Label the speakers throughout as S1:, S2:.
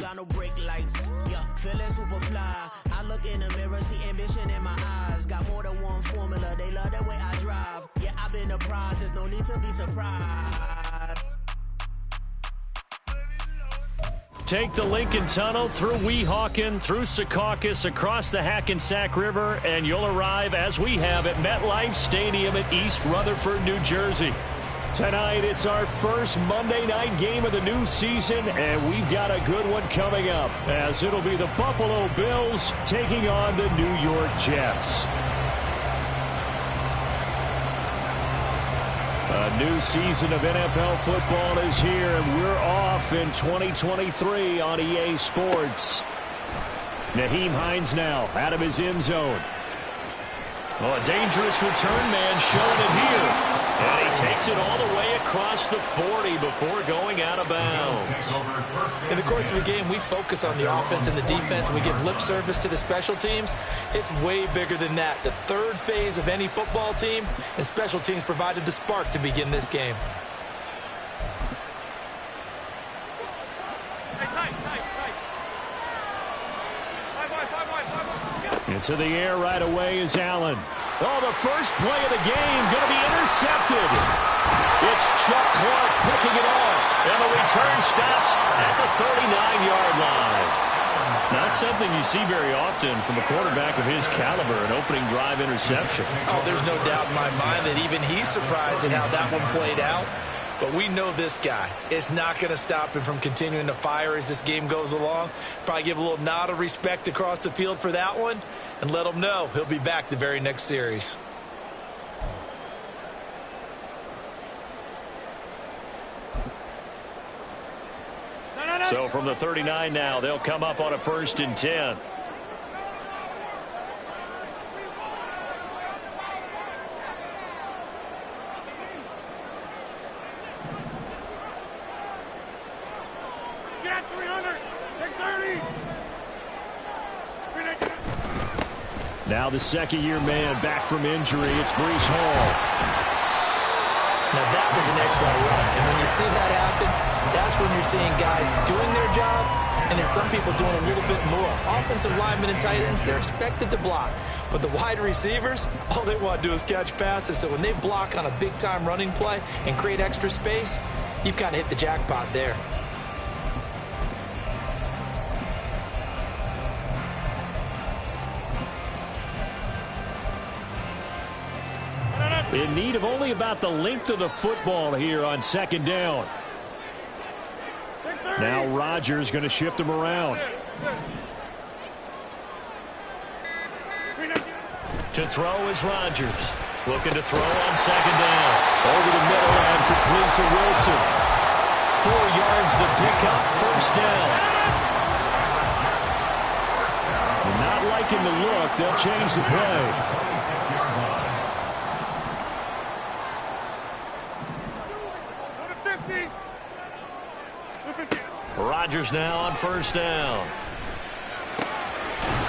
S1: got no brake lights. Yeah, feeling super fly. I look in the mirror, see ambition in my eyes. Got more than one formula, they love the way I drive. Yeah, I've been the prize, there's no need to be surprised.
S2: Take the Lincoln Tunnel through Weehawken, through Secaucus, across the Hackensack River, and you'll arrive, as we have, at MetLife Stadium in East Rutherford, New Jersey. Tonight, it's our first Monday night game of the new season, and we've got a good one coming up, as it'll be the Buffalo Bills taking on the New York Jets. A new season of NFL football is here, and we're off in 2023 on EA Sports. Nyheim Hines now out of his end zone. Oh, a dangerous return man showing it here. And he takes it all the way across the 40 before going out of bounds.
S3: In the course of a game, we focus on the offense and the defense, and we give lip service to the special teams. It's way bigger than that. The third phase of any football team, and special teams provided the spark to begin this game.
S2: Into the air right away is Allen. Oh, the first play of the game going to be intercepted. It's Chuck Clark picking it off, and the return stops at the 39-yard line. Not something you see very often from a quarterback of his caliber, an opening drive interception.
S3: Oh, there's no doubt in my mind that even he's surprised at how that one played out. But we know this guy. It's not going to stop him from continuing to fire as this game goes along. Probably give a little nod of respect across the field for that one, and let him know he'll be back the very next series.
S2: So from the 39 now, they'll come up on a 1st and 10. Now the second-year man back from injury. It's Breece Hall.
S3: Now that was an excellent run. And when you see that happen, that's when you're seeing guys doing their job and then some people doing a little bit more. Offensive linemen and tight ends, they're expected to block. But the wide receivers, all they want to do is catch passes. So when they block on a big-time running play and create extra space, you've kind of hit the jackpot there.
S2: In need of only about the length of the football here on 2nd down. Now Rodgers going to shift him around. To throw is Rodgers. Looking to throw on 2nd down. Over the middle and complete to Wilson. 4 yards the pickup, 1st down. Not liking the look. They'll change the play. Rodgers now on 1st down.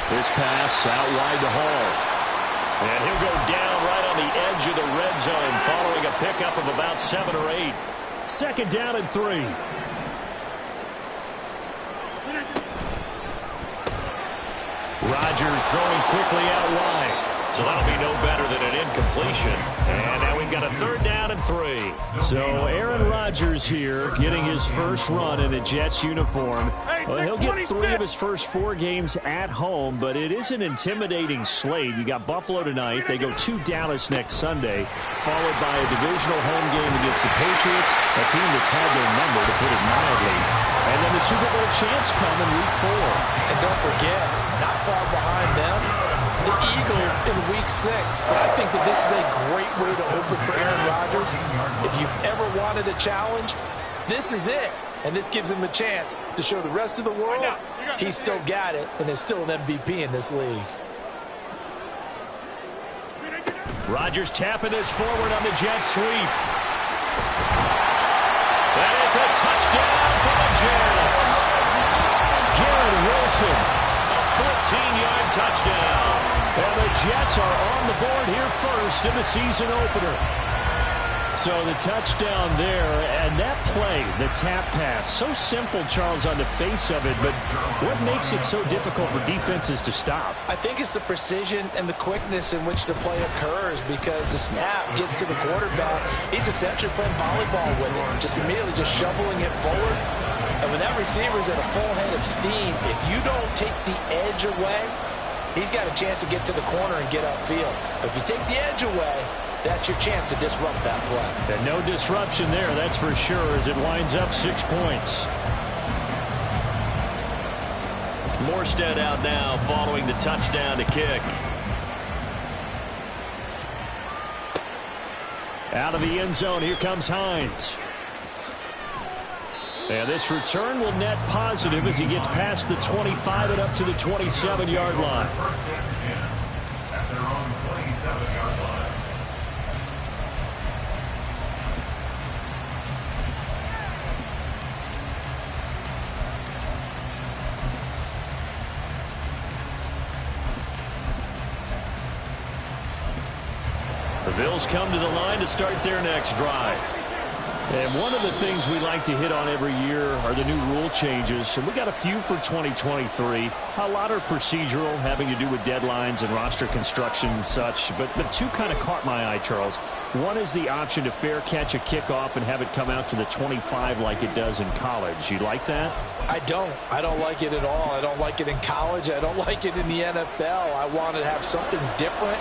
S2: This pass out wide to Hall. And he'll go down right on the edge of the red zone following a pickup of about 7 or 8. 2nd down and 3. Rodgers throwing quickly out wide. So that'll be no better than an incompletion. And now we've got a 3rd down and 3. So Aaron Rodgers here getting his first run in a Jets uniform. Well, he'll get 3 of his first 4 games at home, but it is an intimidating slate. You got Buffalo tonight. They go to Dallas next Sunday, followed by a divisional home game against the Patriots, a team that's had their number, to put it mildly. And then the Super Bowl champs come in Week 4.
S3: And don't forget, not far behind them, the Eagles in Week 6. But I think that this is a great way to open for Aaron Rodgers. If you've ever wanted a challenge, this is it. And this gives him a chance to show the rest of the world he's still got it and is still an MVP in this league.
S2: Rodgers tapping this forward on the jet sweep. And it's a touchdown for the Jets. Garrett Wilson, a 14-yard touchdown. And the Jets are on the board here first in the season opener. So the touchdown there, and that play, the tap pass, so simple, Charles, on the face of it, but what makes it so difficult for defenses to stop?
S3: I think it's the precision and the quickness in which the play occurs, because the snap gets to the quarterback. He's essentially playing volleyball with it, just immediately just shoveling it forward. And when that receiver's at a full head of steam, if you don't take the edge away, he's got a chance to get to the corner and get upfield. But if you take the edge away, that's your chance to disrupt that play.
S2: And no disruption there, that's for sure, as it winds up 6 points.
S4: Morstead out now following the touchdown to kick.
S2: Out of the end zone, here comes Hines. And this return will net positive as he gets past the 25 and up to the 27-yard line.
S4: The Bills come to the line to start their next drive.
S2: And one of the things we like to hit on every year are the new rule changes. And we got a few for 2023. A lot are procedural, having to do with deadlines and roster construction and such. But two kind of caught my eye, Charles. One is the option to fair catch a kickoff and have it come out to the 25 like it does in college. You like that?
S3: I don't. I don't like it at all. I don't like it in college. I don't like it in the NFL. I want to have something different.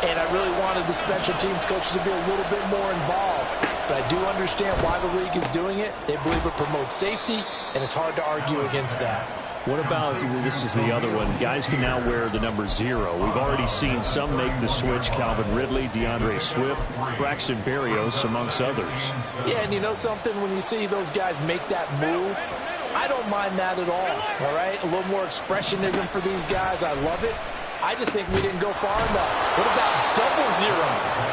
S3: And I really wanted the special teams coaches to be a little bit more involved. But I do understand why the league is doing it. They believe it promotes safety, and it's hard to argue against that.
S2: What about, this is the other one, guys can now wear the number 0. We've already seen some make the switch, Calvin Ridley, DeAndre Swift, Braxton Berrios, amongst others.
S3: Yeah, and you know something, when you see those guys make that move, I don't mind that at all right? A little more expressionism for these guys. I love it. I just think we didn't go far enough. What about double 0,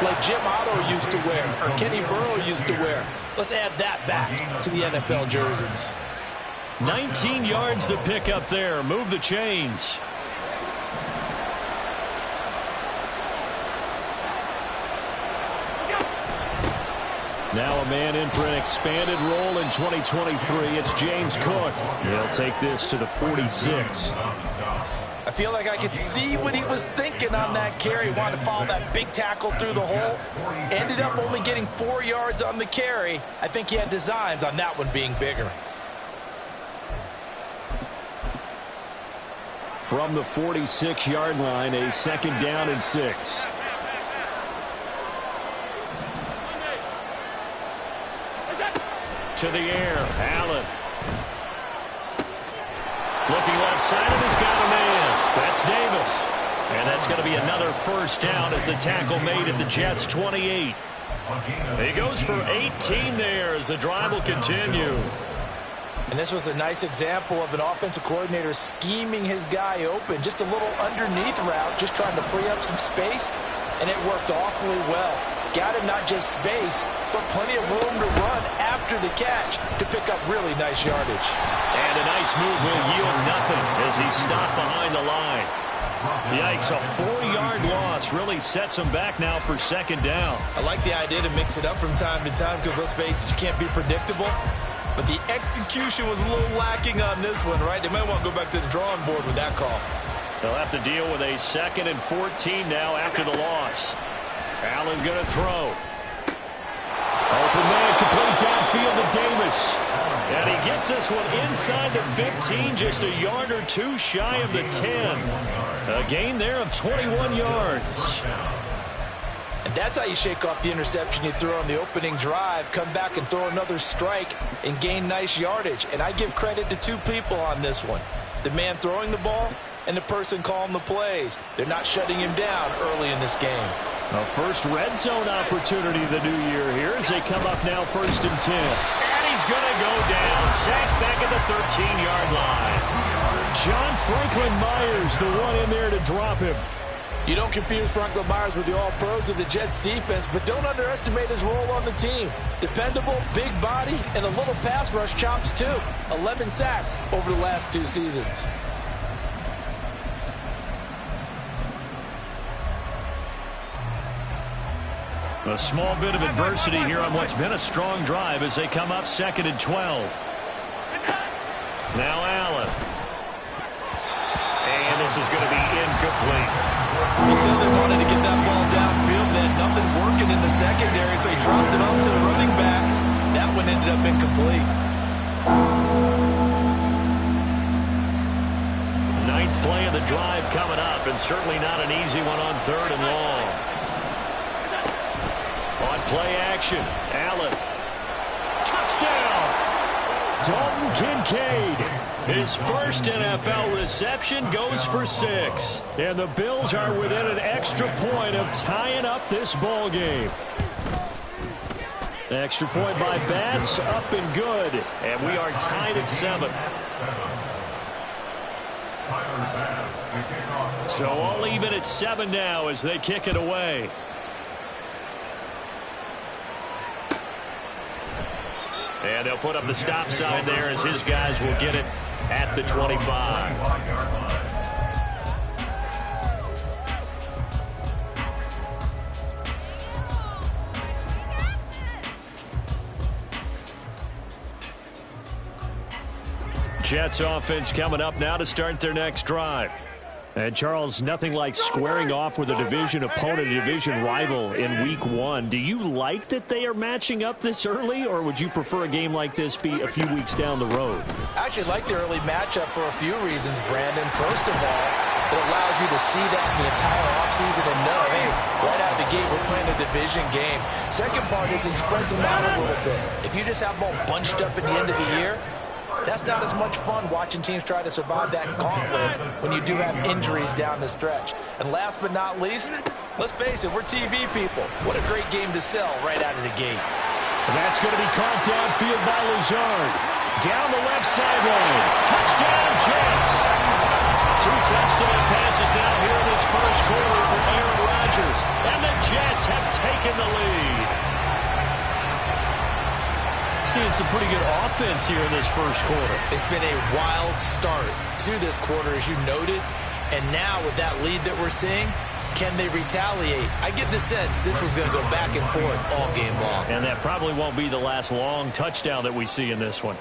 S3: like Jim Otto used to wear, or Kenny Burrow used to wear? Let's add that back to the NFL jerseys.
S4: 19 yards to pick up there. Move the chains.
S2: Now a man in for an expanded role in 2023. It's James Cook. He'll take this to the 46.
S3: I feel like I could see what he was thinking on that carry. Wanted to follow that big tackle through the hole. Ended up only getting 4 yards on the carry. I think he had designs on that one being bigger.
S2: From the 46-yard line, a 2nd down and 6. To the air, Allen. Looking left side, and he's got a man. That's Davis. And that's going to be another first down as the tackle made at the Jets' 28. He goes for 18 there as the drive will continue.
S3: And this was a nice example of an offensive coordinator scheming his guy open. Just a little underneath route, just trying to free up some space, and it worked awfully well. Got him not just space, but plenty of room to run after the catch to pick up really nice yardage.
S4: And a nice move will yield nothing as he's stopped behind the line. Yikes, a 4-yard loss really sets him back now for 2nd down.
S3: I like the idea to mix it up from time to time because, let's face it, you can't be predictable. But the execution was a little lacking on this one, right? They might want to go back to the drawing board with that call.
S2: They'll have to deal with a 2nd and 14 now after the loss. Allen going to throw. Open man, complete downfield to Davis. And he gets this one inside the 15, just a yard or two shy of the 10. A gain there of 21 yards.
S3: And that's how you shake off the interception you throw on the opening drive, come back and throw another strike and gain nice yardage. And I give credit to two people on this one. The man throwing the ball and the person calling the plays. They're not shutting him down early in this game.
S2: A first red zone opportunity the new year here as they come up now 1st and 10.
S4: And he's going to go down. Sacked back at the 13-yard line.
S2: John Franklin Myers, the one in there to drop him.
S3: You don't confuse Franklin Myers with the all-pros of the Jets defense, but don't underestimate his role on the team. Dependable, big body, and a little pass rush chops too. 11 sacks over the last 2 seasons.
S4: A small bit of adversity here on what's been a strong drive as they come up 2nd and 12. Now Allen. And this is going to be incomplete.
S3: You can tell they wanted to get that ball downfield. They had nothing working in the secondary, so he dropped it off to the running back. That one ended up incomplete.
S4: 9th play of the drive coming up, and certainly not an easy one on 3rd and long. On play action, Allen. Touchdown!
S2: Dalton Kincaid.
S4: His first NFL reception goes for 6.
S2: And the Bills are within an extra point of tying up this ball game. Extra point by Bass, up and good.
S4: And we are tied at 7. So all even at 7 now as they kick it away. And they'll put up the stop sign there as his guys will get it at the 25. Jets offense coming up now to start their next drive.
S2: And, Charles, nothing like squaring off with a division opponent, a division rival in Week 1. Do you like that they are matching up this early, or would you prefer a game like this be a few weeks down the road?
S3: I actually like the early matchup for a few reasons, Brandon. First of all, it allows you to see that in the entire offseason and know, hey, right out of the gate, we're playing a division game. Second part is it spreads them out a little bit. If you just have them all bunched up at the end of the year, that's not as much fun watching teams try to survive that gauntlet when you do have injuries down the stretch. And last but not least, let's face it, we're TV people. What a great game to sell right out of the gate.
S2: And that's going to be caught downfield by Lazard. Down the left sideline. Touchdown, Jets.
S4: 2 touchdown passes now here in this first quarter for Aaron Rodgers. And the Jets have taken the lead. Seeing some pretty good offense here in this first quarter.
S3: It's been a wild start to this quarter, as you noted. And now with that lead that we're seeing, can they retaliate? I get the sense this one's going to go back and forth all game long.
S4: And that probably won't be the last long touchdown that we see in this one.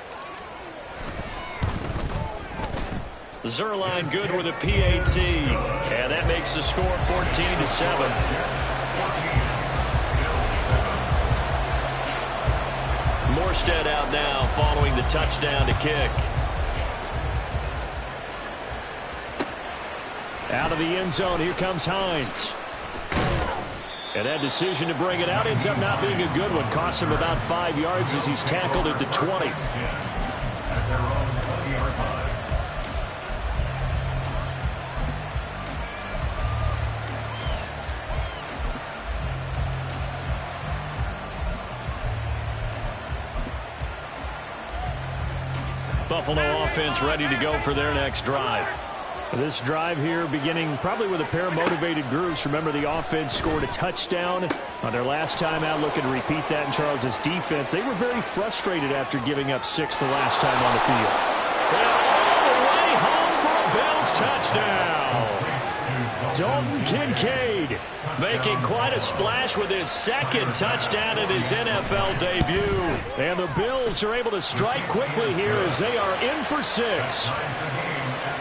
S4: Zerline good with a PAT. And that makes the score 14-7. Morstead out now following the touchdown to kick.
S2: Out of the end zone, here comes Hines. And that decision to bring it out ends up not being a good one. Costs him about 5 yards as he's tackled at the 20.
S4: Buffalo offense ready to go for their next drive.
S2: This drive here beginning probably with a pair of motivated groups. Remember, the offense scored a touchdown on their last time out. Looking to repeat that in Charles's defense. They were very frustrated after giving up 6 the last time on the field.
S4: And all the way home for a Bills touchdown.
S2: Dalton Kincaid
S4: making quite a splash with his second touchdown in his NFL debut.
S2: And the Bills are able to strike quickly here as they are in for 6.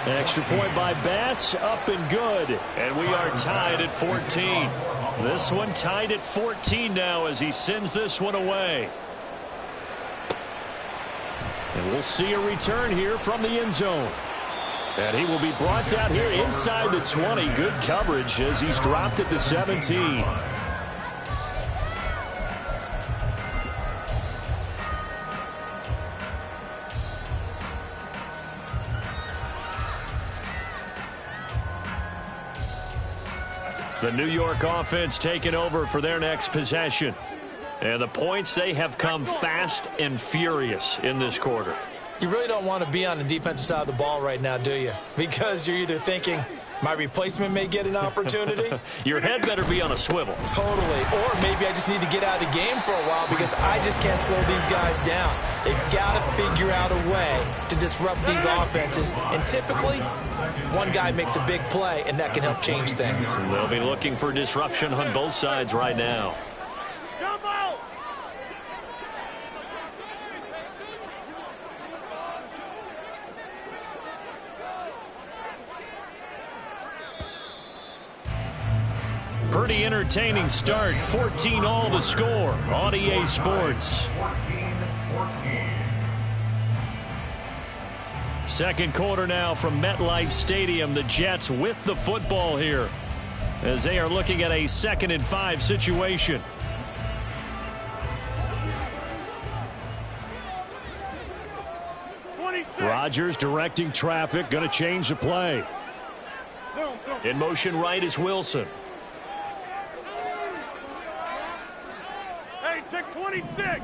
S2: Extra point by Bass, up and good.
S4: And we are tied at 14. This one tied at 14 now as he sends this one away.
S2: And we'll see a return here from the end zone. And he will be brought down here inside the 20. Good coverage as he's dropped at the 17.
S4: The New York offense taking over for their next possession. And the points, they have come fast and furious in this quarter.
S3: You really don't want to be on the defensive side of the ball right now, do you? Because you're either thinking, my replacement may get an opportunity.
S4: Your head better be on a swivel.
S3: Totally. Or maybe I just need to get out of the game for a while because I just can't slow these guys down. They've got to figure out a way to disrupt these offenses. And typically, one guy makes a big play, and that can help change things.
S4: They'll be looking for disruption on both sides right now.
S2: Pretty entertaining start. 14-all the score on EA Sports. Second quarter now from MetLife Stadium. The Jets with the football here as they are looking at a 2nd and 5 situation. Rodgers directing traffic, going to change the play. In motion right is Wilson.
S5: Hey, take 26.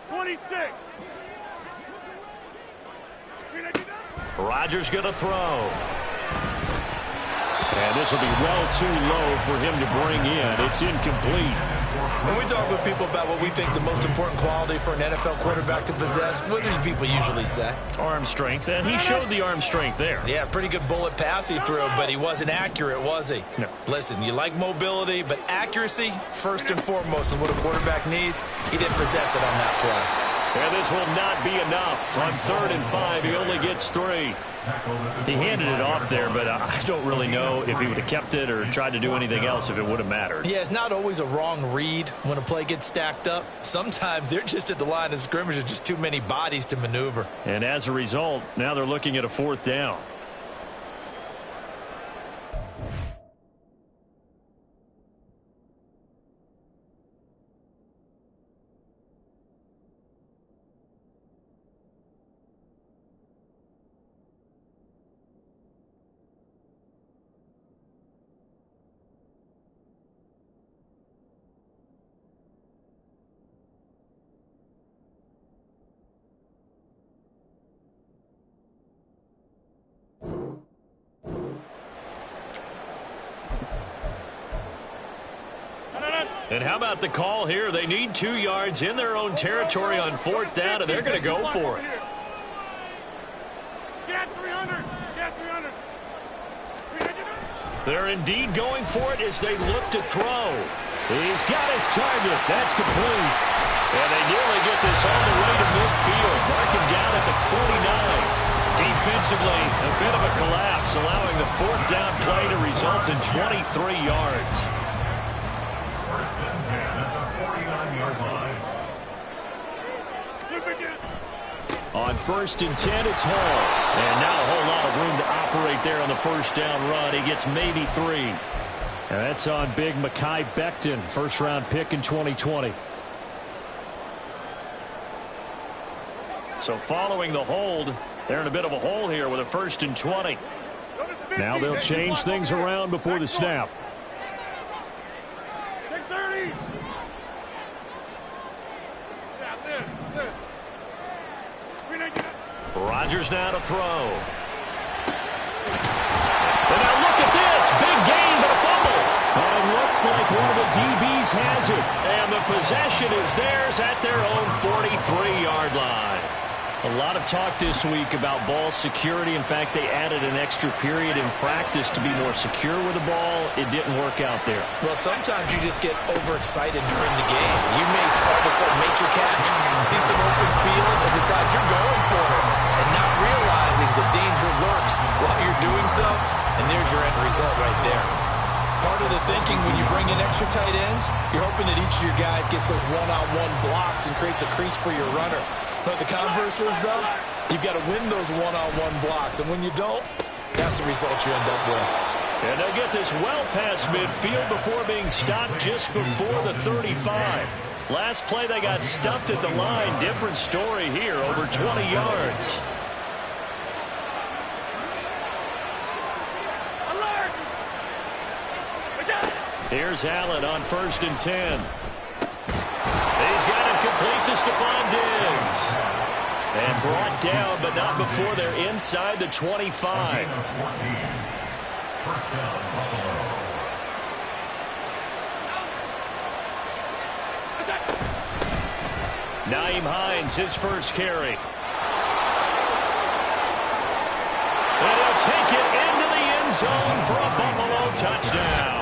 S5: 26.
S2: Rodgers going to throw. And this will be well too low for him to bring in. It's incomplete.
S3: When we talk with people about what we think the most important quality for an NFL quarterback to possess, what do people usually say?
S2: Arm strength, and he showed the arm strength there.
S3: Yeah, pretty good bullet pass he threw, but he wasn't accurate, was he?
S2: No.
S3: Listen, you like mobility, but accuracy, first and foremost, is what a quarterback needs. He didn't possess it on that play.
S2: And this will not be enough. On 3rd and 5, he only gets 3. He handed it off there, but I don't really know if he would have kept it or tried to do anything else if it would have mattered.
S3: Yeah, it's not always a wrong read when a play gets stacked up. Sometimes they're just at the line of scrimmage. There's just too many bodies to maneuver.
S2: And as a result, now they're looking at a 4th down. And how about the call here? They need 2 yards in their own territory on 4th down, and they're going to go for it.
S5: Get 300. Get 300.
S2: They're indeed going for it as they look to throw. He's got his target. That's complete. And they nearly get this all the way to midfield. Marking down at the 49. Defensively, a bit of a collapse, allowing the 4th down play to result in 23 yards. On 1st and 10, it's Hall. And now a whole lot of room to operate there on the 1st down run. He gets maybe 3. And that's on big Mekhi Becton, 1st-round pick in 2020. So following the hold, they're in a bit of a hole here with a 1st and 20. Now they'll change things around before the snap.
S5: Take 30.
S2: Rodgers now to throw. And now look at this. Big gain, but a fumble. And it looks like one of the DBs has it. And the possession is theirs at their own 43-yard line. A lot of talk this week about ball security. In fact, they added an extra period in practice to be more secure with the ball. It didn't work out there.
S3: Well, sometimes you just get overexcited during the game. You may all of a sudden make your catch, see some open field, and decide you're going for it, and not realizing the danger lurks while you're doing so. And there's your end result right there. Part of the thinking when you bring in extra tight ends, you're hoping that each of your guys gets those one-on-one blocks and creates a crease for your runner. But the converse is, though, you've got to win those one-on-one blocks. And when you don't, that's the result you end up with.
S2: And they'll get this well past midfield before being stopped just before the 35. Last play, they got stuffed at the line. Different story here, over 20 yards. Here's Allen on 1st and 10. He's got it complete to Stephon Diggs. And brought down, but not before they're inside the 25. Nyheim Hines, his first carry. And he'll take it into the end zone for a Buffalo touchdown.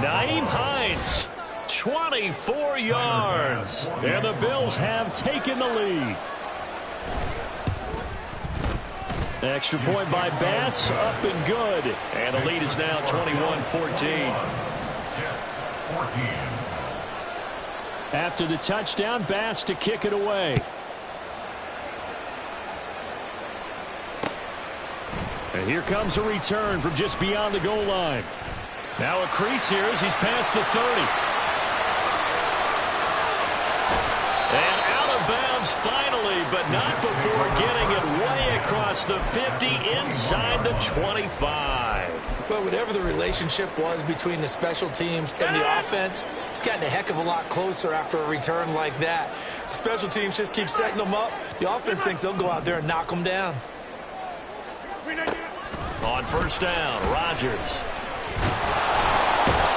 S2: Nyheim Hines 24 yards. And the Bills have taken the lead. Extra point by Bass, up and good.
S4: And the lead is now 21-14.
S2: After the touchdown, Bass to kick it away. And here comes a return from just beyond the goal line. Now a crease here as he's past the 30.
S4: And out of bounds finally, but not before getting it way across the 50 inside the 25.
S3: But whatever the relationship was between the special teams and the offense, it's gotten a heck of a lot closer after a return like that. The special teams just keep setting them up. The offense thinks they'll go out there and knock them down.
S4: On first down, Rodgers.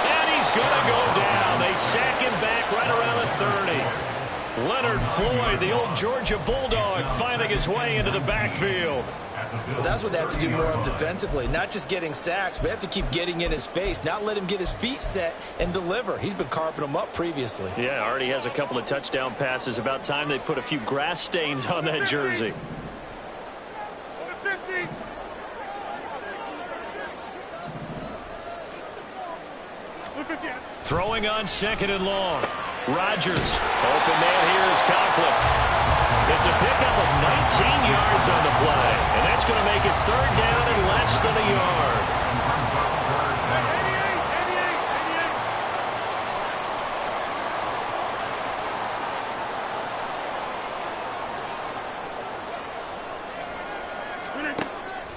S4: And he's going to go down. They sack him back right around the 30. Leonard Floyd, the old Georgia Bulldog, finding his way into the backfield.
S3: Well, that's what they have to do more of defensively. Not just getting sacks, but they have to keep getting in his face. Not let him get his feet set and deliver. He's been carving them up previously.
S2: Yeah, already has a couple of touchdown passes. About time they put a few grass stains on that jersey.
S4: Throwing on second and long. Rodgers. Open man here is Conklin. It's a pickup of 19 yards on the play. And that's going to make it third down and less than a yard.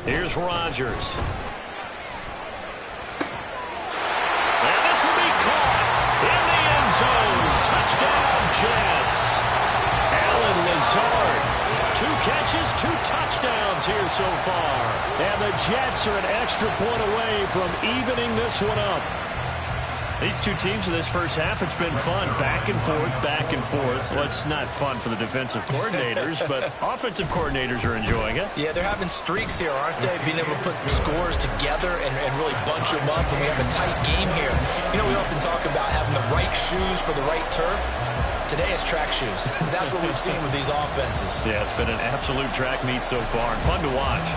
S4: Here's Rodgers. Touchdown, Jets. Allen Lazard. 2 catches, 2 touchdowns here so far.
S2: And the Jets are an extra point away from evening this one up.
S4: These two teams in this first half, it's been fun. Back and forth, back and forth. Well, it's not fun for the defensive coordinators, but offensive coordinators are enjoying it.
S3: Yeah, they're having streaks here, aren't they? Being able to put scores together and really bunch them up, and we have a tight game here. You know, we often talk about having the right shoes for the right turf. Today it's track shoes. That's what we've seen with these offenses.
S4: Yeah, it's been an absolute track meet so far, and fun to watch.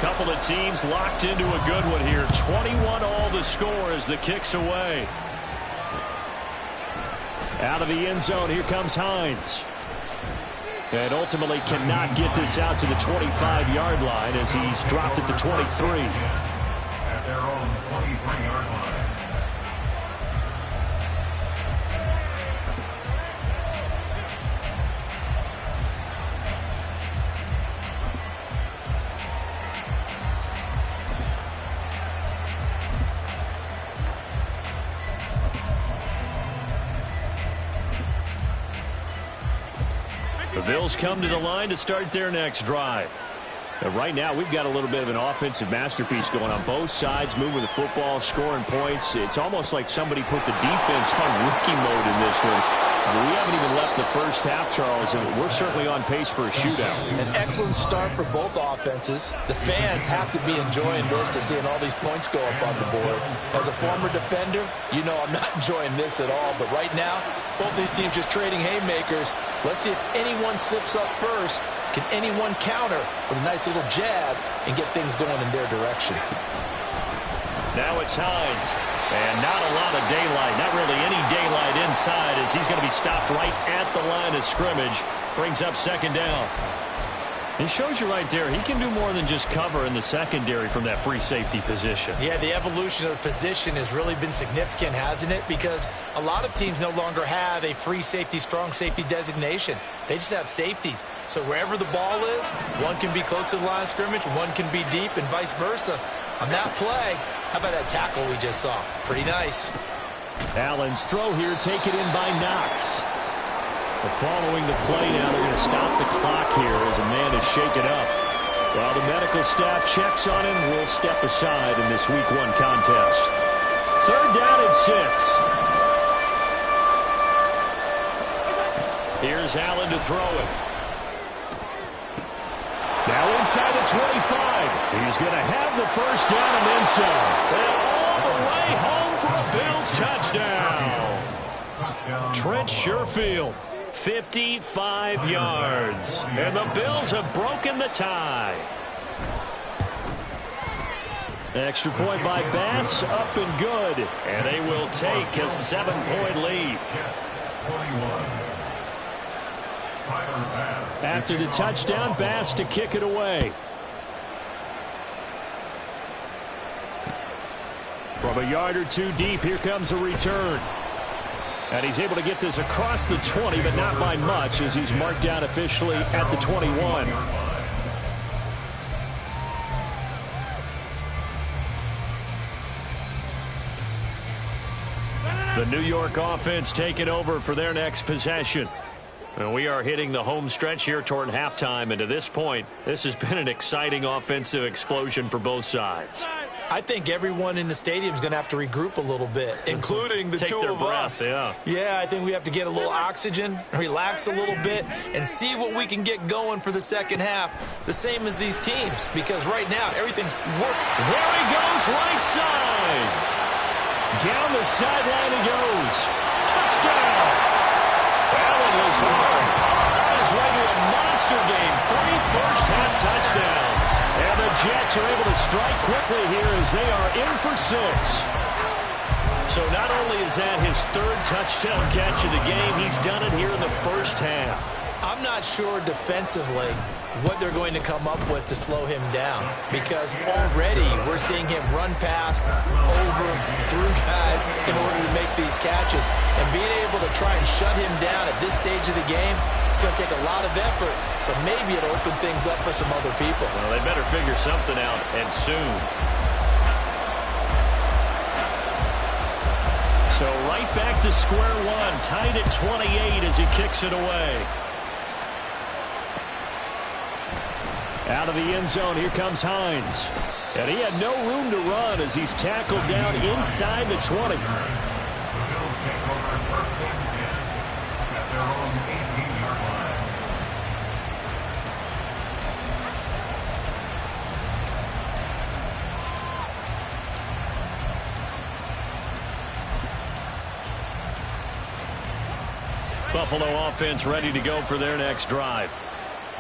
S4: Couple of teams locked into a good one here. 21 all the score as the kick's away.
S2: Out of the end zone, here comes Hines. And ultimately cannot get this out to the 25-yard line as he's dropped at the 23.
S6: At their own 23-yard line.
S4: The Bills come to the line to start their next drive.
S2: Right now, we've got a little bit of an offensive masterpiece going on both sides, moving the football, scoring points. It's almost like somebody put the defense on rookie mode in this one. We haven't even left the first half, Charles, and we're certainly on pace for a shootout.
S3: An excellent start for both offenses. The fans have to be enjoying this to seeing all these points go up on the board. As a former defender, you know I'm not enjoying this at all. But right now, both these teams just trading haymakers. Let's see if anyone slips up first. Can anyone counter with a nice little jab and get things going in their direction?
S4: Now it's Hines. And not a lot of daylight, not really any daylight inside as he's going to be stopped right at the line of scrimmage. Brings up second down. It shows you right there, he can do more than just cover in the secondary from that free safety position.
S3: Yeah, the evolution of the position has really been significant, hasn't it? Because a lot of teams no longer have a free safety, strong safety designation. They just have safeties. So wherever the ball is, one can be close to the line of scrimmage, one can be deep, and vice versa. On that play, how about that tackle we just saw? Pretty nice.
S2: Allen's throw here taken in by Knox. Following the play now, they're going to stop the clock here as a man is shaken up. While the medical staff checks on him, we'll step aside in this Week 1 contest. Third down and 6.
S4: Here's Allen to throw it.
S2: Now inside the 25. He's going to have the first down and then some. And all the way home for a Bills touchdown. Trent Sherfield, 55 yards. And the Bills have broken the tie. Extra point by Bass, up and good. And they will take a 7-point lead. After the touchdown, Bass to kick it away. From a yard or two deep, here comes a return. And he's able to get this across the 20, but not by much, as he's marked down officially at the 21. The New York offense taking over for their next possession. And we are hitting the home stretch here toward halftime, and to this point, this has been an exciting offensive explosion for both sides.
S3: I think everyone in the stadium is going to have to regroup a little bit, including the two of us. Yeah, I think we have to get a little oxygen, relax a little bit, and see what we can get going for the second half, the same as these teams, because right now everything's working.
S2: There he goes, right side. Down the sideline he goes. Touchdown. Allen was on his way to a monster game. 3 first-half touchdowns. And the Jets are able to strike quickly here as they are in for 6. So not only is that his 3rd touchdown catch of the game, he's done it here in the first half.
S3: I'm not sure defensively what they're going to come up with to slow him down, because already we're seeing him run past, over, through guys in order to make these catches. And being able to try and shut him down at this stage of the game, it's going to take a lot of effort. So maybe it'll open things up for some other people.
S2: Well, they better figure something out, and soon. So right back to square one, tied at 28 as he kicks it away. Out of the end zone, here comes Hines. And he had no room to run as he's tackled down inside the 20. Buffalo offense ready to go for their next drive.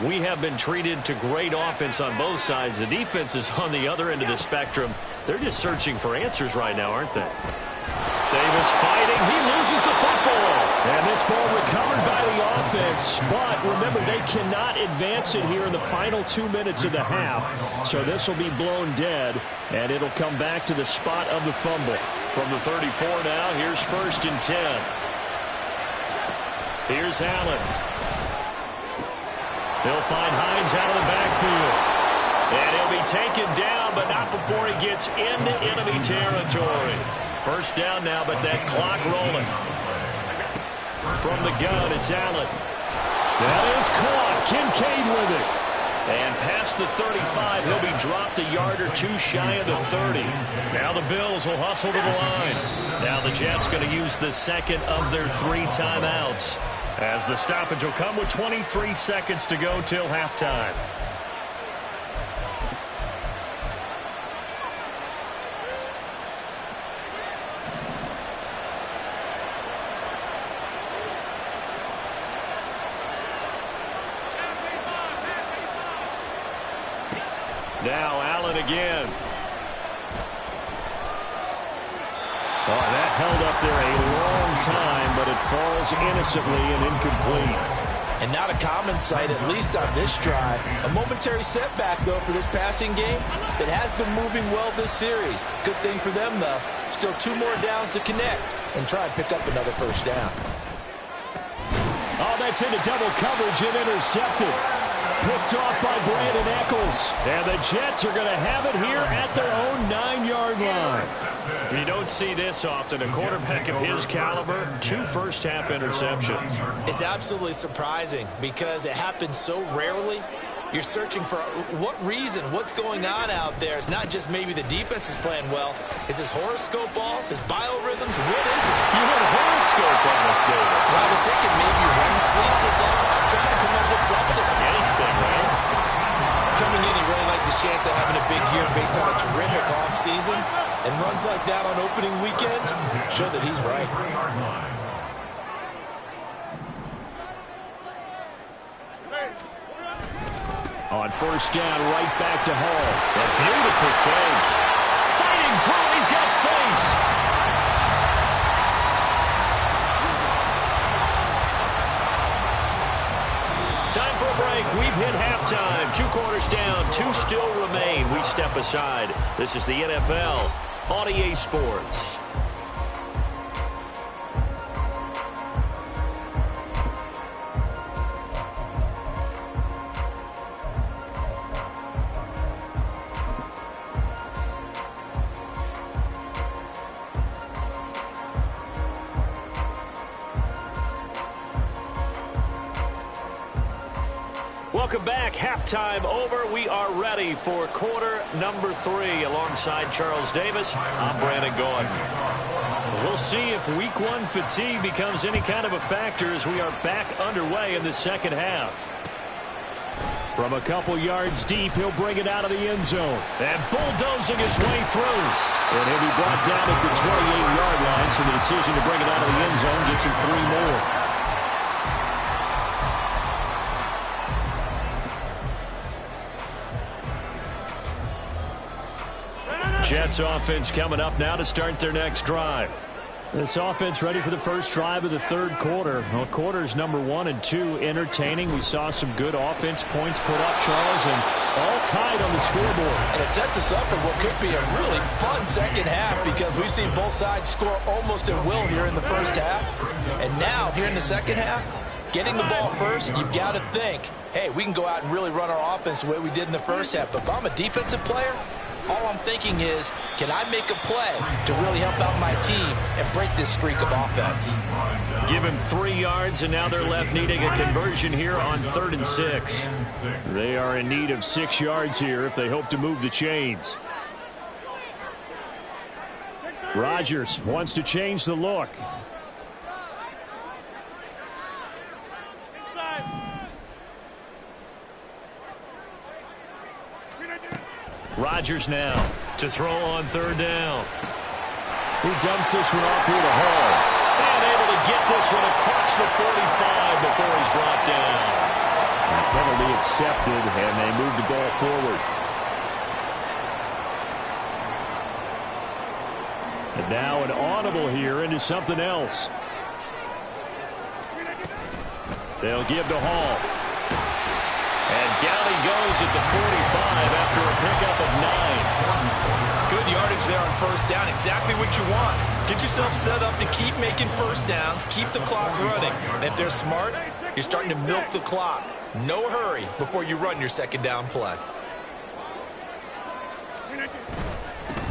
S2: We have been treated to great offense on both sides. The defense is on the other end of the spectrum. They're just searching for answers right now, aren't they? Davis fighting. He loses the football. And this ball recovered by the offense. But remember, they cannot advance it here in the final 2 minutes of the half. So this will be blown dead, and it'll come back to the spot of the fumble. From the 34 now, here's 1st and 10. Here's Allen. He'll find Hines out of the backfield. And he'll be taken down, but not before he gets into enemy territory. First down now, but that clock rolling. From the gun, it's Allen. That is caught. Kincaid with it. And past the 35, he'll be dropped a yard or two shy of the 30. Now the Bills will hustle to the line. Now the Jets going to use the second of their 3 timeouts, as the stoppage will come with 23 seconds to go till halftime. Now Allen again. Oh, that held up there a long time, but it falls innocently and incomplete.
S3: And not a common sight, at least on this drive. A momentary setback, though, for this passing game that has been moving well this series. Good thing for them, though. Still 2 more downs to connect and try and pick up another first down.
S2: Oh, that's into double coverage and intercepted. Picked off by Brandon Eccles. And the Jets are going to have it here at their own 9-yard line. You don't see this often. A quarterback of his caliber, 2 first-half interceptions.
S3: It's absolutely surprising because it happens so rarely. You're searching for what reason, what's going on out there. It's not just maybe the defense is playing well. Is his horoscope off? His biorhythms? What is it?
S2: You had a horoscope on us, David.
S3: Well, I was thinking maybe REM sleep was off. I'm trying to come up with something.
S2: Anything, right?
S3: Come chance of having a big year based on a terrific offseason, and runs like that on opening weekend show that he's right.
S2: On first down, right back to Hall. A beautiful fake. Fighting through, he's got space. Time for a break. We've hit halftime. 2 quarters down, 2 still remain. We step aside. This is the NFL on EA Sports. Welcome back. Halftime over. We are ready for quarter number 3. Alongside Charles Davis, I'm Brandon Gaudin. We'll see if week 1 fatigue becomes any kind of a factor as we are back underway in the second half. From a couple yards deep, he'll bring it out of the end zone. And bulldozing his way through. And he'll be brought down at the 28-yard line, so the decision to bring it out of the end zone gets him 3 more. Jets offense coming up now to start their next drive. This offense ready for the first drive of the third quarter. Well, quarters number 1 and 2 entertaining. We saw some good offense points put up, Charles, and all tied on the scoreboard.
S3: And it sets us up for what could be a really fun second half because we've seen both sides score almost at will here in the first half. And now, here in the second half, getting the ball first, you've got to think, hey, we can go out and really run our offense the way we did in the first half. But if I'm a defensive player, all I'm thinking is, can I make a play to really help out my team and break this streak of offense?
S2: Give him 3 yards, and now they're left needing a conversion here on 3rd and 6. They are in need of 6 yards here if they hope to move the chains. Rodgers wants to change the look. Rodgers now to throw on 3rd down. He dumps this one off here to Hall. And able to get this one across the 45 before he's brought down. And penalty accepted, and they move the ball forward. And now an audible here into something else. They'll give to Hall. And down he goes at the 45 after a pickup of 9.
S3: Good yardage there on first down. Exactly what you want. Get yourself set up to keep making first downs, keep the clock running. And if they're smart, you're starting to milk the clock. No hurry before you run your second down play.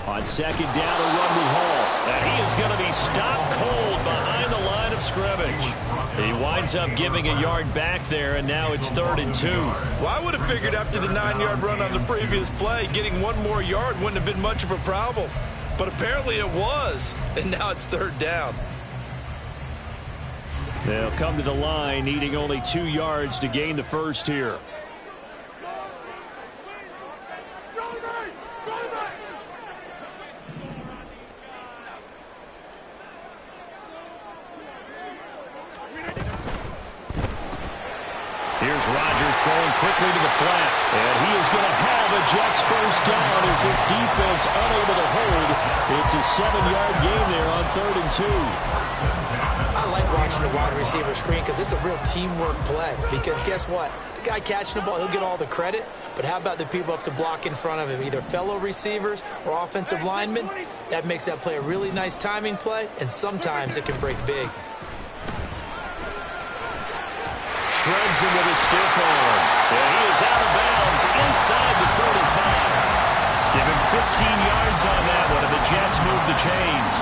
S2: On second down, a run with Hall. And he is going to be stopped cold behind the line of scrimmage. He winds up giving a yard back there, and now it's 3rd and 2.
S3: Well, I would have figured after the 9-yard run on the previous play, getting 1 more yard wouldn't have been much of a problem. But apparently it was, and now it's 3rd down.
S2: They'll come to the line, needing only 2 yards to gain the first here. Here's Rodgers throwing quickly to the flat. And he is going to have a Jets first down as this defense unable to hold. It's a 7-yard gain there on 3rd and 2.
S3: I like watching the wide receiver screen because it's a real teamwork play. Because guess what? The guy catching the ball, he'll get all the credit. But how about the people up to block in front of him, either fellow receivers or offensive linemen? That makes that play a really nice timing play, and sometimes it can break big.
S2: Shreds him with a stiff arm. And he is out of bounds inside the 35. Give him 15 yards on that one, and the Jets move the chains.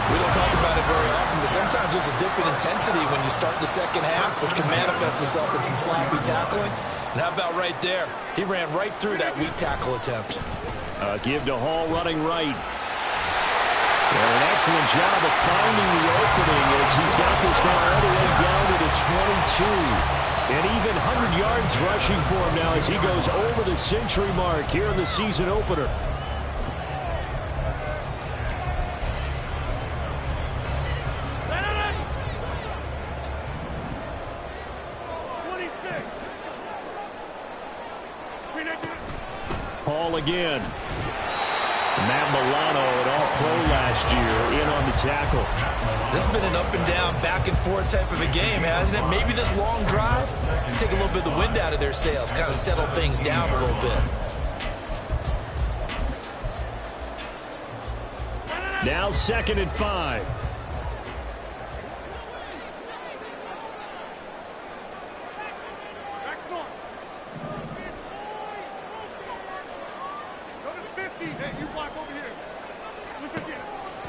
S3: We don't talk about it very often, but sometimes there's a dip in intensity when you start the second half, which can manifest itself in some sloppy tackling. And how about right there? He ran right through that weak tackle attempt.
S2: Give to Hall running right. And an excellent job of finding the opening as he's got this now all the way down to the 22. An even 100 yards rushing for him now as he goes over the century mark here in the season opener. Paul again. Matt Milano, an all-pro last year, in on the tackle.
S3: This has been an up-and-down, back-and-forth type of a game, hasn't it? Maybe this long drive take a little bit of the wind out of their sails, kind of settle things down a little bit.
S2: Now 2nd and 5.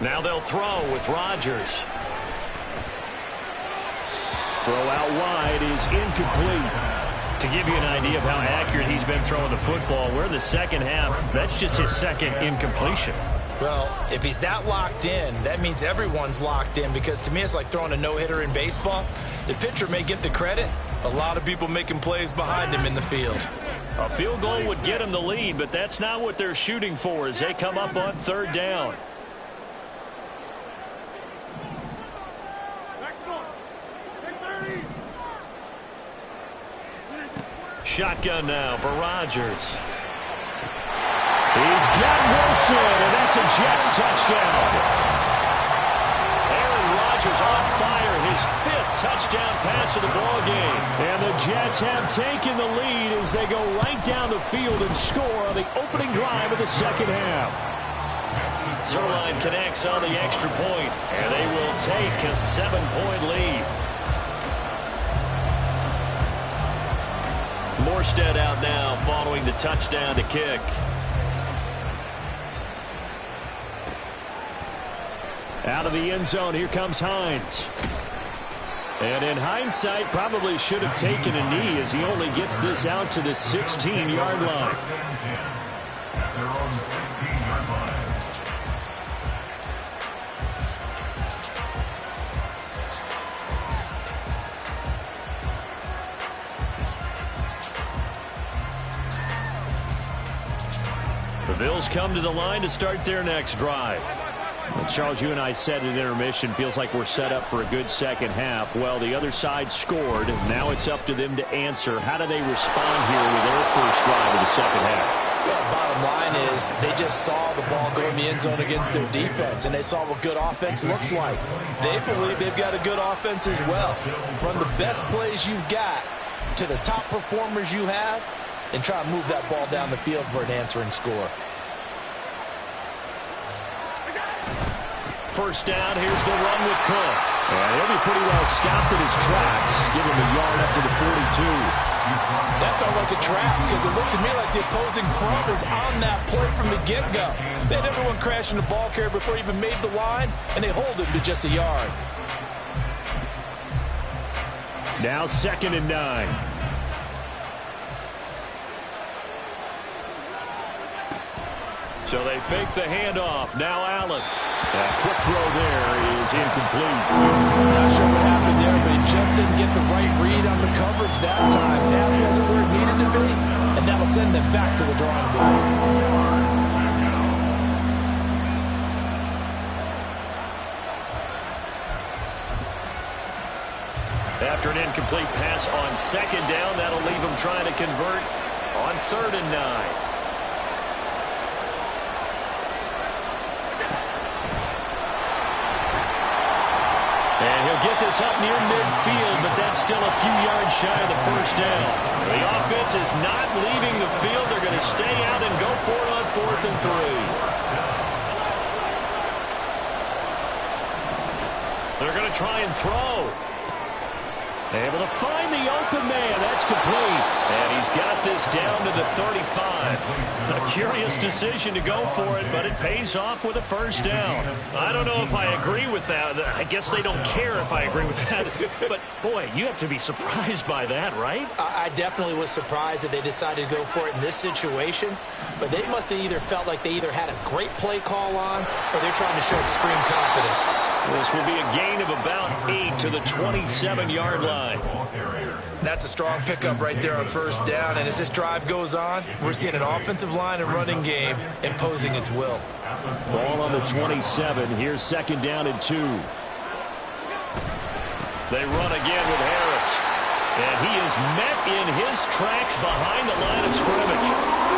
S4: Now they'll throw with Rodgers.
S2: Throw out wide is incomplete.
S4: To give you an idea of how accurate he's been throwing the football, we're in the second half. That's just his second incompletion.
S3: Well, if he's that locked in, that means everyone's locked in, because to me it's like throwing a no-hitter in baseball. The pitcher may get the credit. A lot of people making plays behind him in the field.
S4: A field goal would get him the lead, but that's not what they're shooting for as they come up on 3rd down. Shotgun now for Rodgers.
S2: He's got Wilson, and that's a Jets touchdown.
S4: Aaron Rodgers on fire, his 5th touchdown pass of the ball game.
S2: And the Jets have taken the lead as they go right down the field and score on the opening drive of the second half.
S4: Zerline connects on the extra point, and they will take a 7-point lead. Morstead out now following the touchdown to kick.
S2: Out of the end zone, here comes Hines. And in hindsight, probably should have taken a knee as he only gets this out to the 16-yard line.
S6: At their own 16-yard line.
S4: The Bills come to the line to start their next drive.
S2: Well, Charles, you and I said at intermission, feels like we're set up for a good second half. Well, the other side scored. Now it's up to them to answer. How do they respond here with their first drive of the second half?
S3: Well, bottom line is they just saw the ball go in the end zone against their defense, and they saw what good offense looks like. They believe they've got a good offense as well. Run the best plays you've got to the top performers you have, and try to move that ball down the field for an answering score.
S4: First down, here's the run with Cook.
S2: And he'll be pretty well stopped in his tracks. Give him a yard up to the 42.
S3: That felt like a trap because it looked to me like the opposing front was on that play from the get-go. They had everyone crashing the ball carrier before he even made the line, and they hold him to just a yard.
S2: Now 2nd and 9.
S4: So they fake the handoff. Now Allen.
S2: That quick throw there is incomplete.
S3: Not sure what happened there, but he just didn't get the right read on the coverage that time. Pass wasn't where it needed to be, and that'll send them back to the drawing board.
S4: After an incomplete pass on 2nd down, that'll leave him trying to convert on 3rd and 9. And he'll get this up near midfield, but that's still a few yards shy of the first down. The offense is not leaving the field. They're going to stay out and go for it on 4th and 3. They're going to try and throw. Able to find the open man. That's complete. And he's got this down to the 35. A curious decision to go for it, but it pays off with a first down. I don't know if I agree with that. I guess they don't care if I agree with that. But, boy, you have to be surprised by that, right?
S3: I definitely was surprised that they decided to go for it in this situation. But they must have either felt like they either had a great play call on or they're trying to show extreme confidence.
S4: This will be a gain of about 8 to the 27-yard line.
S3: That's a strong pickup right there on first down. And as this drive goes on, we're seeing an offensive line and running game imposing its will.
S2: Ball on the 27. Here's second down and 2.
S4: They run again with Harris. And he is met in his tracks behind the line of scrimmage.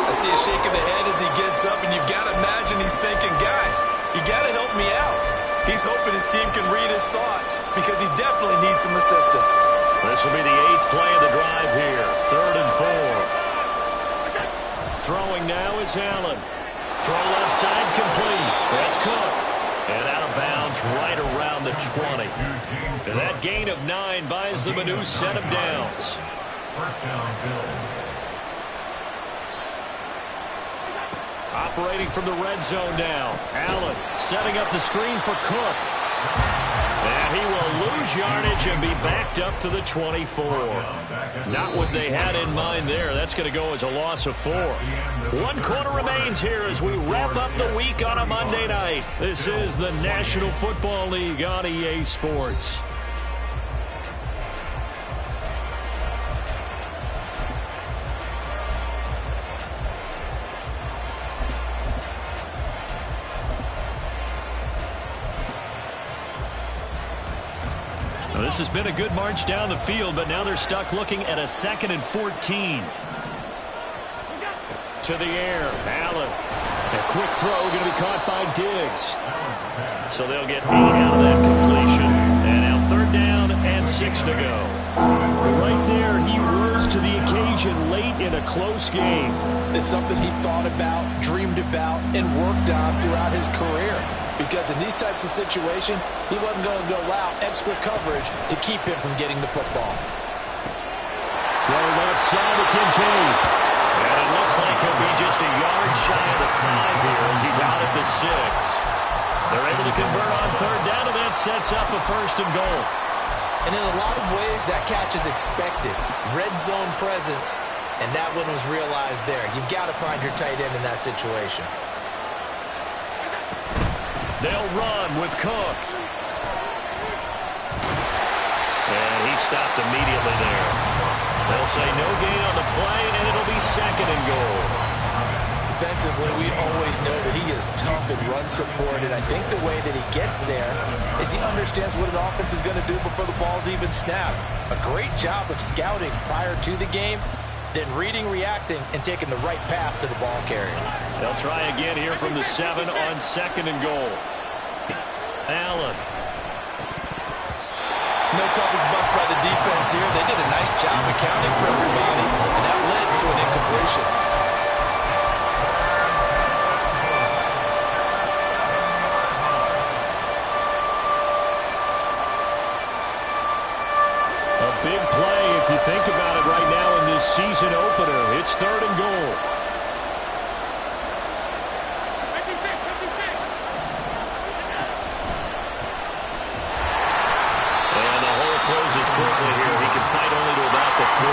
S3: I see a shake of the head as he gets up, and you've got to imagine he's thinking, guys, you got to help me out. He's hoping his team can read his thoughts because he definitely needs some assistance.
S4: This will be the 8th play of the drive here. 3rd and 4. Throwing now is Allen. Throw left side complete. That's Cook. And out of bounds right around the 20. And that gain of 9 buys them a new set of downs.
S6: First down, Bills.
S4: Operating from the red zone now. Allen setting up the screen for Cook. And he will lose yardage and be backed up to the 24. Not what they had in mind there. That's going to go as a loss of 4. 1 quarter remains here as we wrap up the week on a Monday night. This is the National Football League on EA Sports. Now, this has been a good march down the field, but now they're stuck looking at a 2nd and 14. To the air, Allen. A quick throw going to be caught by Diggs. So they'll get 8 out of that completion. And now 3rd down and 6 to go.
S2: Right there, he rose to the occasion late in a close game.
S3: It's something he thought about, dreamed about, and worked on throughout his career. Because in these types of situations, he wasn't going to allow extra coverage to keep him from getting the football.
S2: Throw left side to Kincaid.
S4: And it looks like he'll be just a yard shy of the 5 here as he's out at the 6. They're able to convert on 3rd down, and that sets up a 1st and goal.
S3: And in a lot of ways, that catch is expected. Red zone presence, and that one was realized there. You've got to find your tight end in that situation.
S4: They'll run with Cook. And he stopped immediately there. They'll say no gain on the play, and it'll be 2nd and goal.
S3: Defensively, we always know that he is tough in run support, and I think the way that he gets there is he understands what an offense is going to do before the ball's even snapped. A great job of scouting prior to the game, then reading, reacting, and taking the right path to the ball carrier.
S4: They'll try again here from the 7 on 2nd and goal. Allen.
S3: No coverage bust by the defense here. They did a nice job accounting for everybody, and that led to an incompletion.
S2: A big play if you think about it right now in this season opener. It's 3rd and goal.
S4: Closes quickly here. He can fight only to about the 4.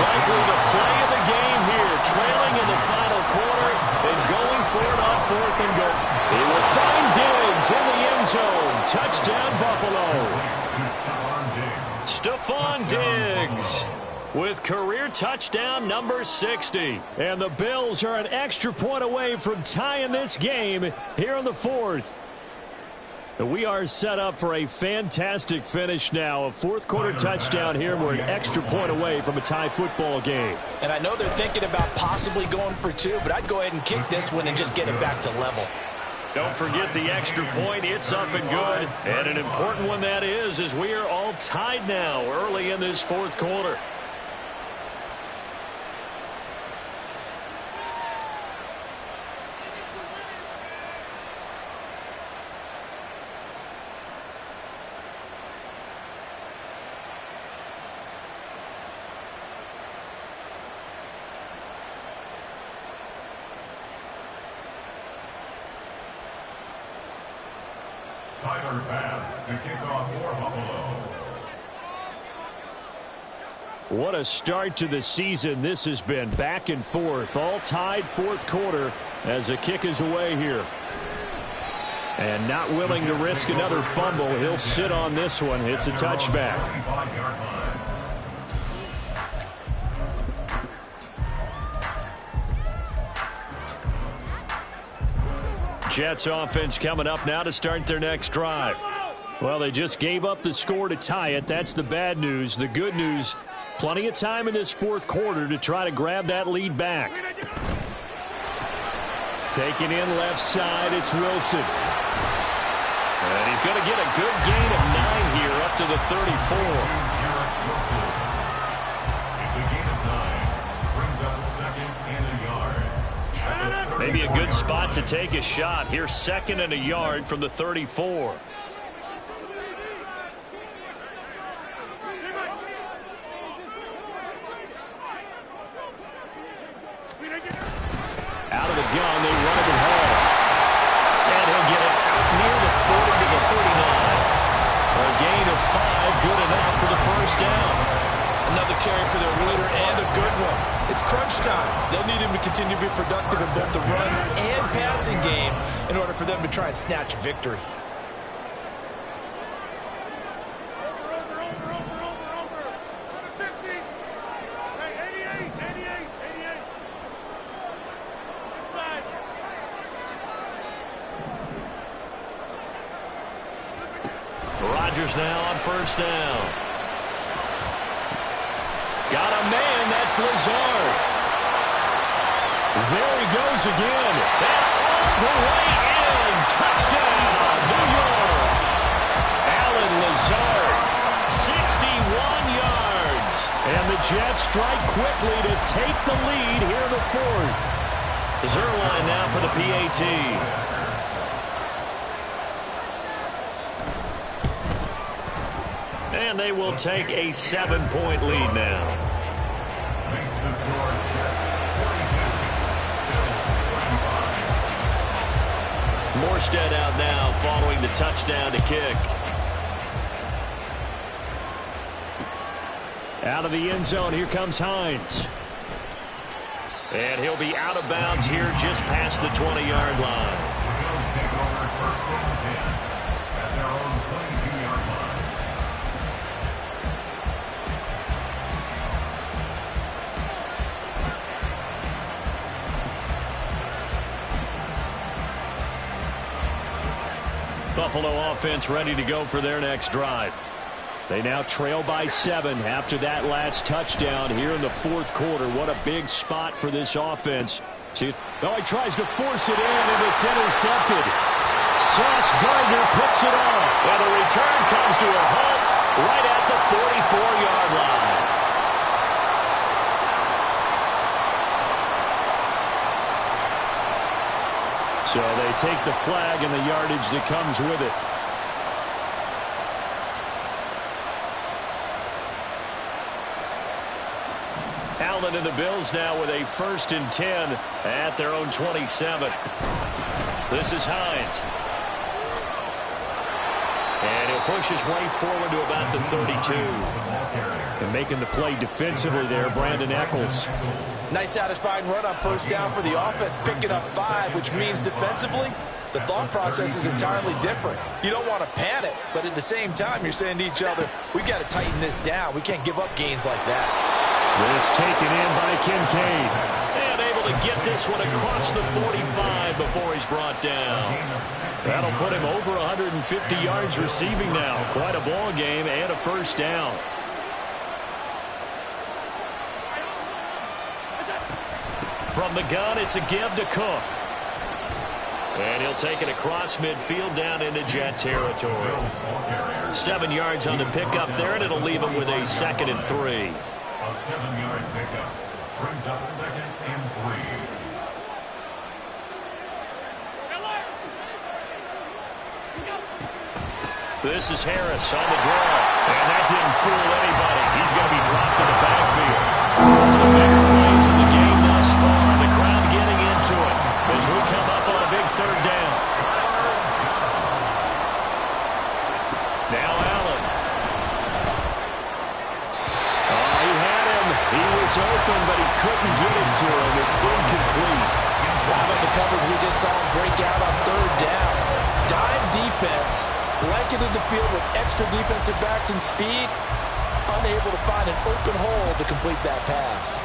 S4: Likely the play of the game here. Trailing in the final quarter and going for it on 4th and goal.
S2: He will find Diggs in the end zone. Touchdown, Buffalo.
S4: Stephon Diggs with career touchdown number 60.
S2: And the Bills are an extra point away from tying this game here in the 4th. We are set up for a fantastic finish now. A 4th quarter touchdown here. We're an extra point away from a tie football game.
S3: And I know they're thinking about possibly going for 2, but I'd go ahead and kick this one and just get it back to level.
S4: Don't forget the extra point. It's up and good. And an important one that is, as we are all tied now early in this 4th quarter.
S6: Tyler Bass to kick off for Buffalo.
S2: What a start to the season this has been. Back and forth, all tied 4th quarter as the kick is away here. And not willing to risk another fumble. He'll sit on this one. It's a touchback. Jets offense coming up now to start their next drive. Well, they just gave up the score to tie it. That's the bad news. The good news, plenty of time in this fourth quarter to try to grab that lead back. Taking in left side, it's Wilson. And he's going to get a good gain of 9 here up to the 34.
S6: It's a gain of 9. Brings up second and a yard.
S2: Maybe a good spot to take a shot. Here's second and a yard from the 34. Out of the gun, they run it home. And he'll get it out near the 40 to the 39. A gain of 5, good enough for the first down.
S3: Another carry for their leader and a good one. It's crunch time. They'll need him to continue to be productive in both the run and passing game in order for them to try and snatch a victory.
S2: Rodgers now on first down. Got a man, that's Lazard. There he goes again. And all the way in. Touchdown, New York. Alan Lazard, 61 yards. And the Jets strike quickly to take the lead here in the fourth. Zerline now for the PAT. And they will take a 7-point lead now.
S6: Makes the score Jets 42.
S2: Morstead out now following the touchdown to kick. Out of the end zone, here comes Hines. And he'll be out of bounds here just past the 20-yard line.
S6: The Bills take over first and 10 at their own 22-yard line.
S2: Buffalo offense ready to go for their next drive. They now trail by 7 after that last touchdown here in the fourth quarter. What a big spot for this offense. Oh, he tries to force it in, and it's intercepted. Sauce Gardner picks it off. And the return comes to a halt right at the 44-yard line. So they take the flag and the yardage that comes with it. Allen and the Bills now with a 1st and 10 at their own 27. This is Hines. And he'll push his way forward to about the 32. And making the play defensively there, Brandon Eccles.
S3: Nice satisfying run on first down for the offense, picking up 5, which means defensively, the thought process is entirely different. You don't want to panic, but at the same time, you're saying to each other, we've got to tighten this down. We can't give up gains like that.
S2: This taken in by Kincaid. And able to get this one across the 45 before he's brought down. That'll put him over 150 yards receiving now. Quite a ball game and a first down. From the gun, it's a give to Cook. And he'll take it across midfield down into Jet territory. 7 yards on the pickup there, and it'll leave him with a 2nd and 3.
S6: A 7-yard pickup brings up 2nd and 3.
S2: This is Harris on the draw. And that didn't fool anybody. He's going to be dropped in the backfield. The bigger plays in the game thus far. The crowd getting into it as we come up on a big 3rd down. Now Allen. Oh, he had him. He was open, but he couldn't get it to him. It's incomplete.
S3: Wow, about the coverage we just saw him break out on 3rd down. Dime defense. Blanketed the field with extra defensive backs and speed. Unable to find an open hole to complete that pass.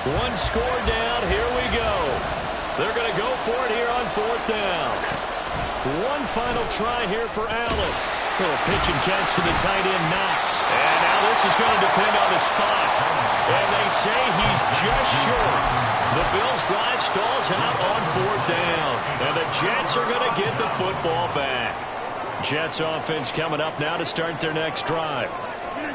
S4: One score down. Here we go. They're going to go for it here on 4th down. One final try here for Allen. Little pitch and catch to the tight end, Knox. And now this is going to depend on the spot. And they say he's just short. The Bills' drive stalls out on 4th down. And the Jets are going to get the football back. Jets offense coming up now to start their next drive.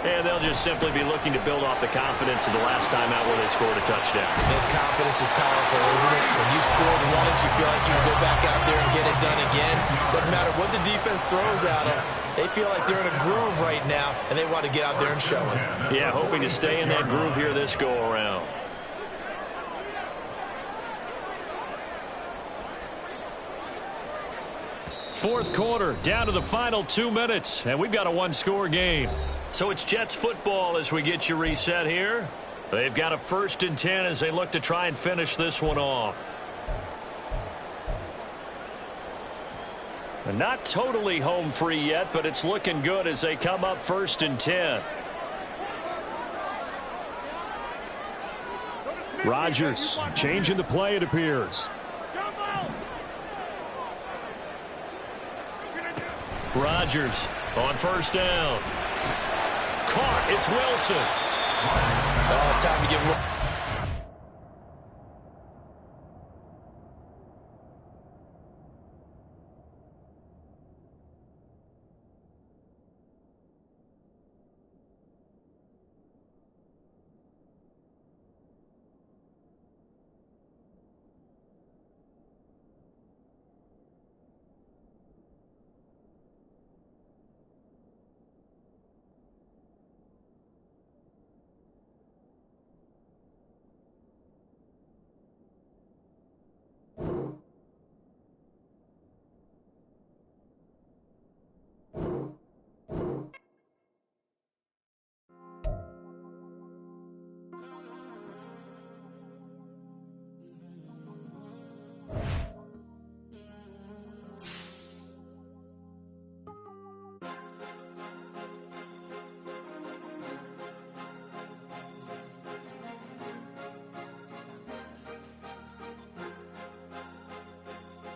S4: And they'll just simply be looking to build off the confidence of the last time out where they scored a touchdown.
S3: And confidence is powerful, isn't it? When you've scored once, you feel like you can go back out there and get it done again. Doesn't matter what the defense throws at them. They feel like they're in a groove right now, and they want to get out there and show it.
S4: Yeah, hoping to stay in that groove here this go-around. Fourth quarter, down to the final 2 minutes, and we've got a one-score game. So it's Jets football as we get you reset here. They've got a 1st and 10 as they look to try and finish this one off. Not totally home free yet, but it's looking good as they come up 1st and 10.
S2: Rodgers changing the play, it appears.
S4: Rodgers on 1st down. Caught. It's Wilson.
S3: Oh, it's time to get...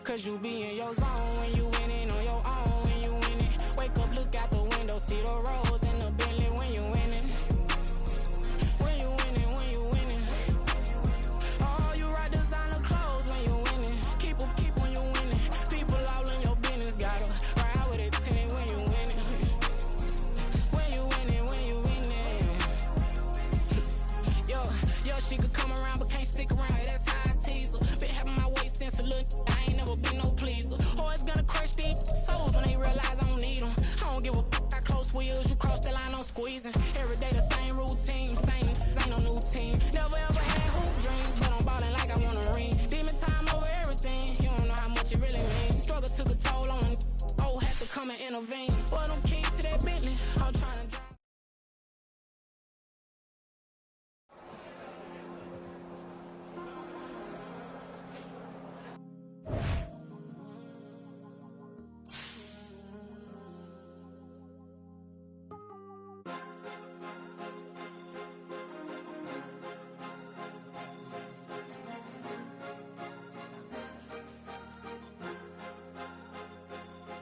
S7: Cause you be in your zone when you winning on your own when you winning. Wake up, look out the window, see the roads in the Bentley when you winning. When you winning, when you winning. Oh, you rock designer clothes when you winning. Keep when you winning. People all in your business, gotta ride with it tinted when you winning. When you winning, when you winning. Yo, she could come around but can't stick around. That's how I tease her. Been having my waist since a little. Be no pleaser. Always gonna crush these souls when they realize I don't need them. I don't give a fuck how close wheels. You cross the line, I'm squeezing. Every day the same routine, ain't no new team. Never ever had hoop dreams, but I'm ballin' like I want a ring. Demon time over everything. You don't know how much it really means. Struggle took a toll on them. Oh, had to come and intervene. Boy, them keys to that Bentley. I'm trying to drive.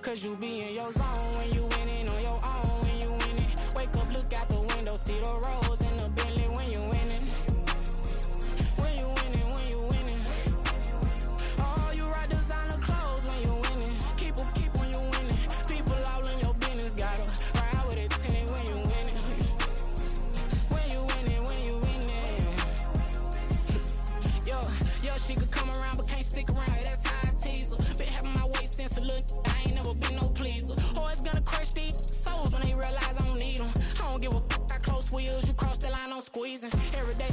S7: Cause you be in your zone when you winning on your own when you winning. Wake up, look out the window, see the roads in the Bentley when you winning. When you winning, when you winning. Oh, you rock designer clothes when you winning. Keep when you winning. People all in your business, gotta ride with it tinted when you winning. When you winning, when you winning. Yo, she could come around but can't stick around. That's how I tease her. Been having my waist since a little. Be no pleaser. Always gonna crush these souls when they realize I don't need them. I don't give a fuck how close wheels. You cross the line, I'm squeezing. Every day